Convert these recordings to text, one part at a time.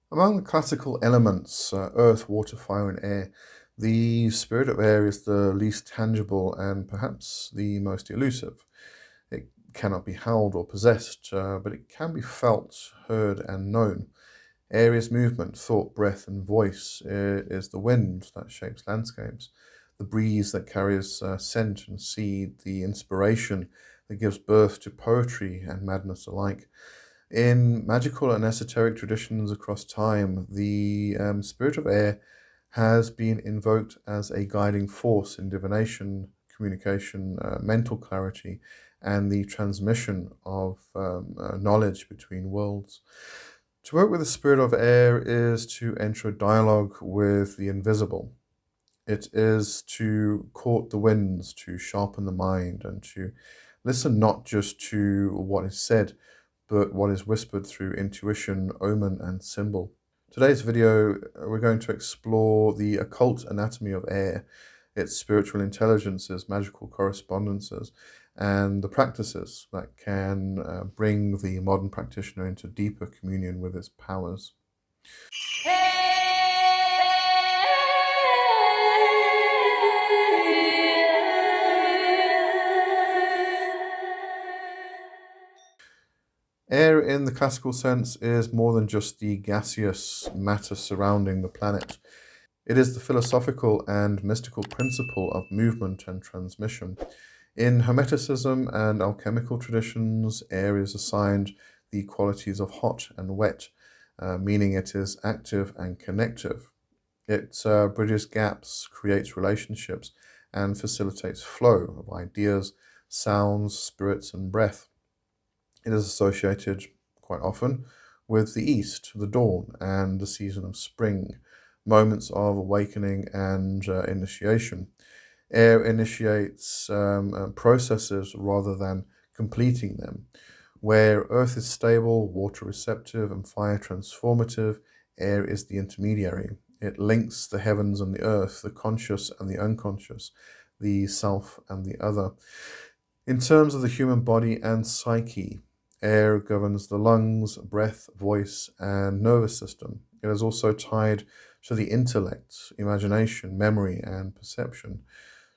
Among the classical elements, earth, water, fire, and air, the spirit of air is the least tangible and perhaps the most elusive. It cannot be held or possessed, but it can be felt, heard, and known. Air is movement, thought, breath, and voice. It is the wind that shapes landscapes, the breeze that carries scent and seed, the inspiration that gives birth to poetry and madness alike. In magical and esoteric traditions across time, the spirit of air has been invoked as a guiding force in divination, communication, mental clarity, and the transmission of knowledge between worlds. To work with the spirit of air is to enter a dialogue with the invisible. It is to court the winds, to sharpen the mind, and to listen not just to what is said, but what is whispered through intuition, omen, and symbol. Today's video, we're going to explore the occult anatomy of air, its spiritual intelligences, magical correspondences, and the practices that can bring the modern practitioner into deeper communion with its powers. Air, in the classical sense, is more than just the gaseous matter surrounding the planet. It is the philosophical and mystical principle of movement and transmission. In Hermeticism and alchemical traditions, air is assigned the qualities of hot and wet, meaning it is active and connective. It bridges gaps, creates relationships, and facilitates flow of ideas, sounds, spirits, and breath. It is associated quite often with the East, the dawn, and the season of spring, moments of awakening and initiation. Air initiates processes rather than completing them. Where earth is stable, water receptive, and fire transformative, air is the intermediary. It links the heavens and the earth, the conscious and the unconscious, the self and the other. In terms of the human body and psyche, air governs the lungs, breath, voice, and nervous system. It is also tied to the intellect, imagination, memory, and perception.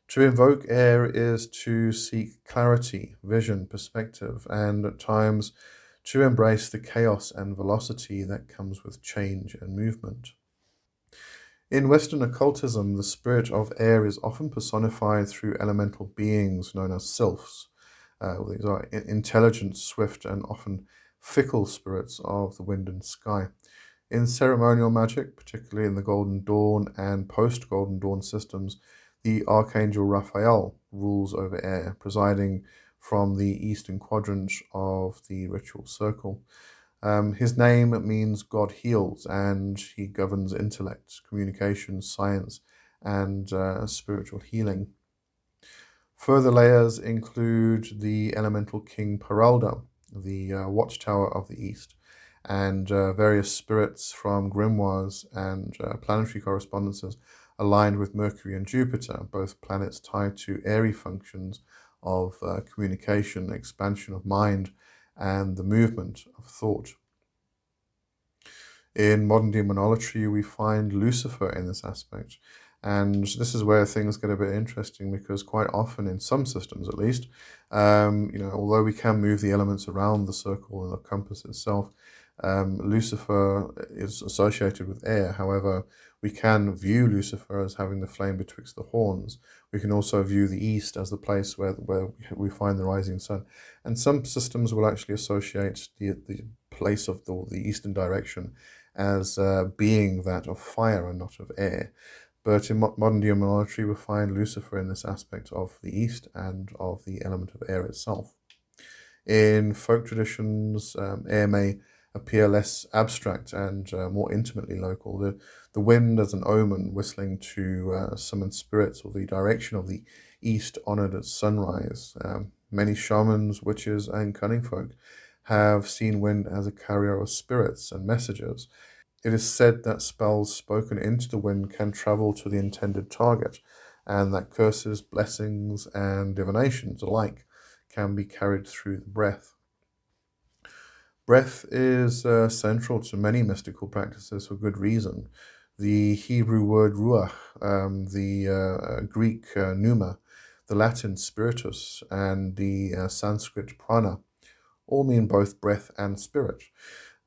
To invoke air is to seek clarity, vision, perspective, and at times to embrace the chaos and velocity that comes with change and movement. In Western occultism, the spirit of air is often personified through elemental beings known as sylphs. These are intelligent, swift, and often fickle spirits of the wind and sky. In ceremonial magic, particularly in the Golden Dawn and post-Golden Dawn systems, the Archangel Raphael rules over air, presiding from the eastern quadrant of the ritual circle. His name means God heals, and he governs intellect, communication, science, and spiritual healing. Further layers include the elemental king Peralda, the watchtower of the east, and various spirits from grimoires and planetary correspondences aligned with Mercury and Jupiter, both planets tied to airy functions of communication, expansion of mind, and the movement of thought. In modern demonolatry, we find Lucifer in this aspect. And this is where things get a bit interesting because quite often, in some systems at least, although we can move the elements around the circle and the compass itself, Lucifer is associated with air. However, we can view Lucifer as having the flame betwixt the horns. We can also view the east as the place where we find the rising sun. And some systems will actually associate the place of the eastern direction as being that of fire and not of air. But in modern demonolatry, we find Lucifer in this aspect of the east and of the element of air itself. In folk traditions, air may appear less abstract and more intimately local. The wind as an omen whistling to summon spirits, or the direction of the east honored at sunrise. Many shamans, witches, and cunning folk have seen wind as a carrier of spirits and messages. It is said that spells spoken into the wind can travel to the intended target, and that curses, blessings, and divinations alike can be carried through the breath. Breath is central to many mystical practices for good reason. The Hebrew word ruach, the Greek pneuma, the Latin spiritus, and the Sanskrit prana all mean both breath and spirit.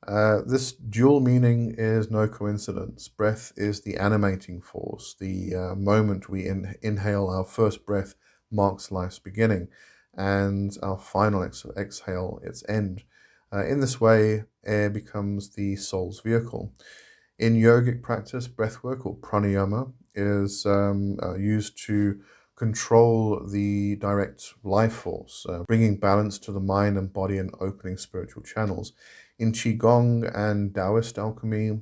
This dual meaning is no coincidence. Breath is the animating force. The moment we inhale our first breath marks life's beginning, and our final exhale its end. In this way, air becomes the soul's vehicle. In yogic practice, breathwork or pranayama is used to control the direct life force, bringing balance to the mind and body and opening spiritual channels. In Qigong and Taoist alchemy,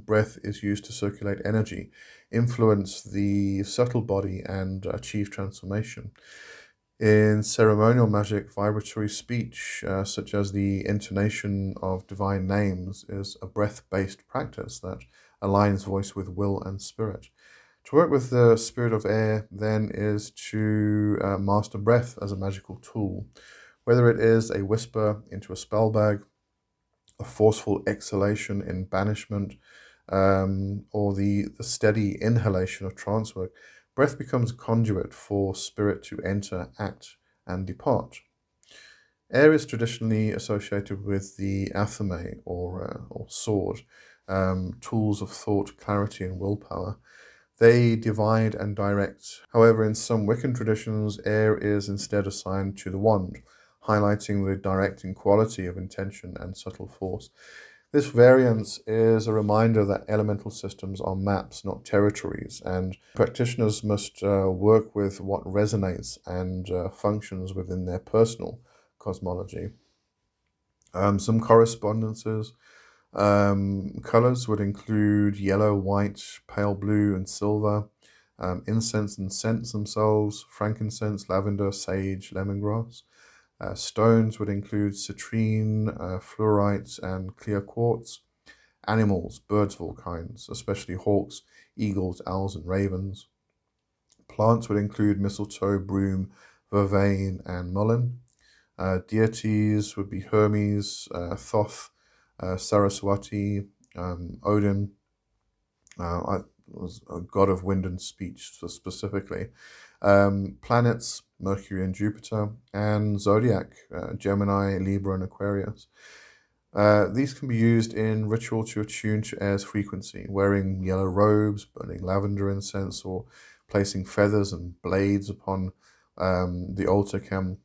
breath is used to circulate energy, influence the subtle body, and achieve transformation. In ceremonial magic, vibratory speech, such as the intonation of divine names, is a breath-based practice that aligns voice with will and spirit. To work with the spirit of air, then, is to master breath as a magical tool. Whether it is a whisper into a spell bag, a forceful exhalation in banishment, or the steady inhalation of trance work, breath becomes a conduit for spirit to enter, act, and depart. Air is traditionally associated with the athame, or sword, tools of thought, clarity, and willpower. They divide and direct. However, in some Wiccan traditions, air is instead assigned to the wand, highlighting the directing quality of intention and subtle force. This variance is a reminder that elemental systems are maps, not territories, and practitioners must work with what resonates and functions within their personal cosmology. Some correspondences. Colors would include yellow, white, pale blue, and silver. Incense and scents themselves: frankincense, lavender, sage, lemongrass. Stones would include citrine, fluorite, and clear quartz. Animals: birds of all kinds, especially hawks, eagles, owls, and ravens. Plants would include mistletoe, broom, vervain, and mullein. Deities would be Hermes, Thoth, Saraswati, Odin. I was a god of wind and speech specifically. Planets: Mercury and Jupiter, and zodiac: Gemini, Libra, and Aquarius. These can be used in ritual to attune to air's frequency. Wearing yellow robes, burning lavender incense, or placing feathers and blades upon the altar can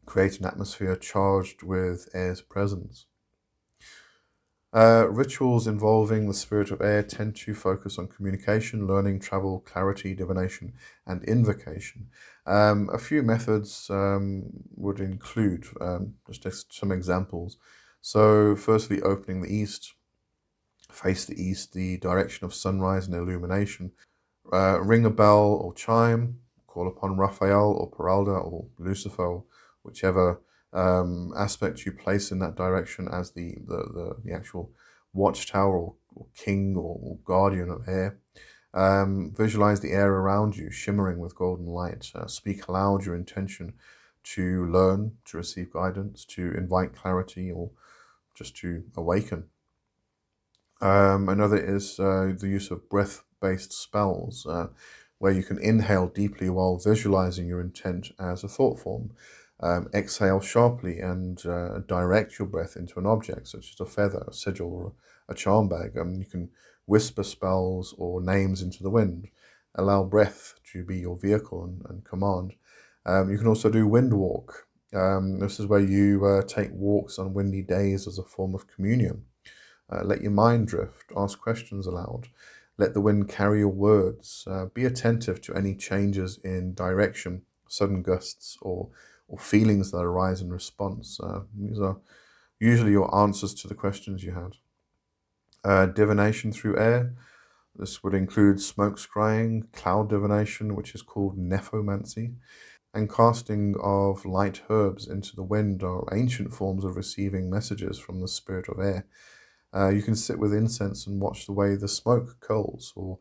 create an atmosphere charged with air's presence. Rituals involving the spirit of air tend to focus on communication, learning, travel, clarity, divination, and invocation. A few methods would include just some examples. So, firstly, opening the east, face the east, the direction of sunrise and illumination. Ring a bell or chime, call upon Raphael or Peralda or Lucifer, whichever aspect you place in that direction as the actual watchtower or king or guardian of air. Visualize the air around you shimmering with golden light. Speak aloud your intention to learn, to receive guidance, to invite clarity, or just to awaken. Another is the use of breath-based spells, where you can inhale deeply while visualizing your intent as a thought form. Exhale sharply and direct your breath into an object, such as a feather, a sigil, or a charm bag. You can whisper spells or names into the wind. Allow breath to be your vehicle and command. You can also do wind walk. This is where you take walks on windy days as a form of communion. Let your mind drift. Ask questions aloud. Let the wind carry your words. Be attentive to any changes in direction, sudden gusts, or feelings that arise in response. These are usually your answers to the questions you had. Divination through air. This would include smoke scrying, cloud divination, which is called nephomancy, and casting of light herbs into the wind are ancient forms of receiving messages from the spirit of air. You can sit with incense and watch the way the smoke curls, or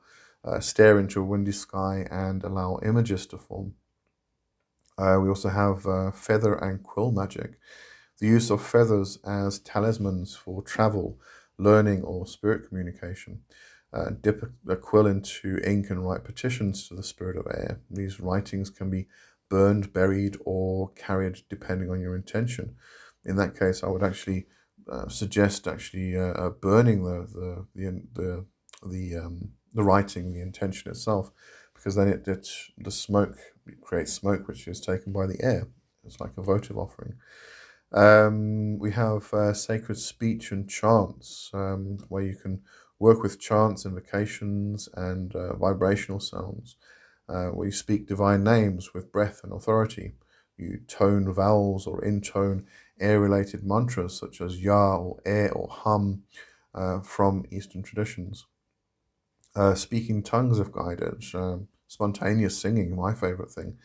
stare into a windy sky and allow images to form. We also have feather and quill magic. The use of feathers as talismans for travel, learning, or spirit communication. Dip a quill into ink and write petitions to the spirit of air. These writings can be burned, buried, or carried depending on your intention. In that case, I would actually suggest burning the writing, the intention itself, because then the smoke creates smoke, which is taken by the air. It's like a votive offering. We have sacred speech and chants, where you can work with chants, invocations, and vibrational sounds, where you speak divine names with breath and authority. You tone vowels or intone air-related mantras such as Ya or Air or Hum from Eastern traditions. Speaking tongues if guided, spontaneous singing, my favorite thing.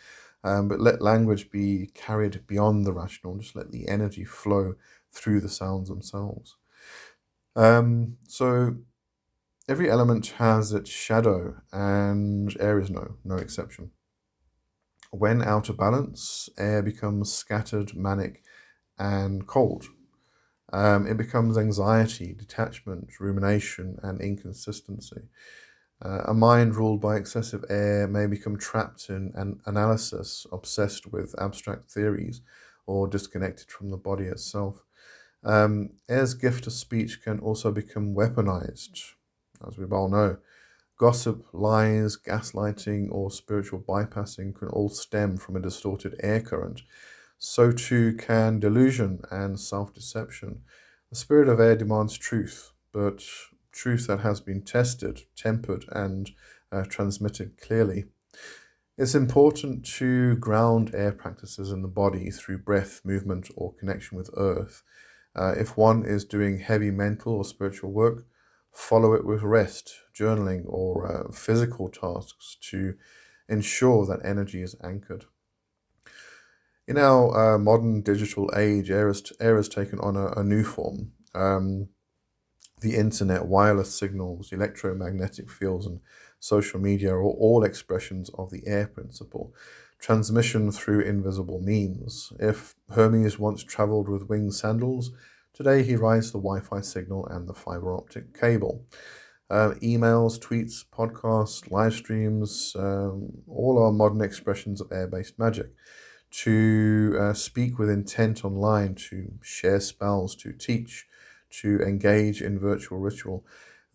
But let language be carried beyond the rational. Just let the energy flow through the sounds themselves. So every element has its shadow, and air is no exception. When out of balance, air becomes scattered, manic, and cold. It becomes anxiety, detachment, rumination, and inconsistency. A mind ruled by excessive air may become trapped in an analysis, obsessed with abstract theories, or disconnected from the body itself. Air's gift of speech can also become weaponized, as we all know. Gossip, lies, gaslighting, or spiritual bypassing can all stem from a distorted air current. So too can delusion and self-deception. The spirit of air demands truth, but truth that has been tested, tempered, and transmitted clearly. It's important to ground air practices in the body through breath, movement, or connection with earth. If one is doing heavy mental or spiritual work, follow it with rest, journaling, or physical tasks to ensure that energy is anchored. In our modern digital age, air has taken on a new form. The internet, wireless signals, electromagnetic fields, and social media are all expressions of the air principle. Transmission through invisible means. If Hermes once traveled with winged sandals, today he rides the Wi-Fi signal and the fiber optic cable. Emails, tweets, podcasts, live streams, all are modern expressions of air-based magic. To speak with intent online, to share spells, to teach, to engage in virtual ritual.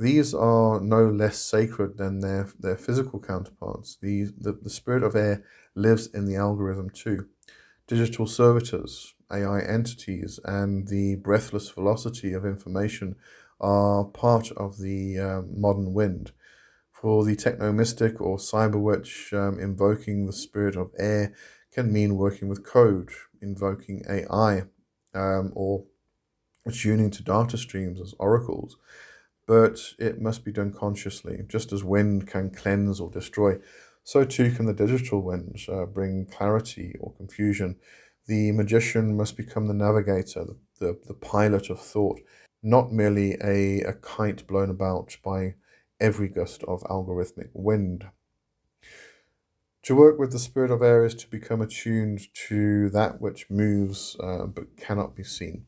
These are no less sacred than their physical counterparts. The spirit of air lives in the algorithm too. Digital servitors, AI entities, and the breathless velocity of information are part of the modern wind. For the techno-mystic or cyber witch, invoking the spirit of air can mean working with code, invoking AI, or tuning to data streams as oracles. But it must be done consciously. Just as wind can cleanse or destroy, so too can the digital wind bring clarity or confusion. The magician must become the navigator, the pilot of thought, not merely a kite blown about by every gust of algorithmic wind. To work with the spirit of air is to become attuned to that which moves but cannot be seen.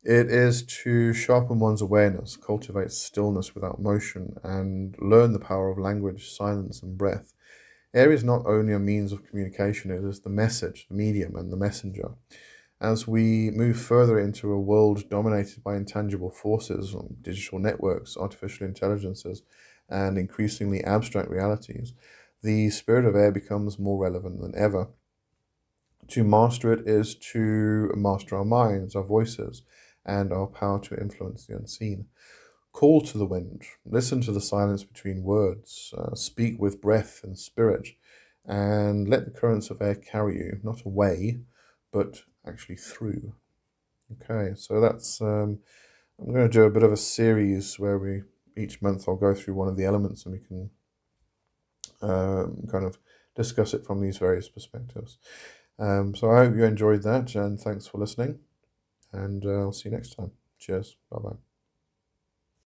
It is to sharpen one's awareness, cultivate stillness without motion, and learn the power of language, silence, and breath. Air is not only a means of communication, it is the message, the medium, and the messenger. As we move further into a world dominated by intangible forces, digital networks, artificial intelligences, and increasingly abstract realities, the spirit of air becomes more relevant than ever. To master it is to master our minds, our voices, and our power to influence the unseen. Call to the wind, listen to the silence between words, speak with breath and spirit, and let the currents of air carry you, not away, but actually through. Okay, so that's, I'm going to do a bit of a series where each month I'll go through one of the elements and we can kind of discuss it from these various perspectives. So I hope you enjoyed that, and thanks for listening, and I'll see you next time. Cheers. Bye-bye.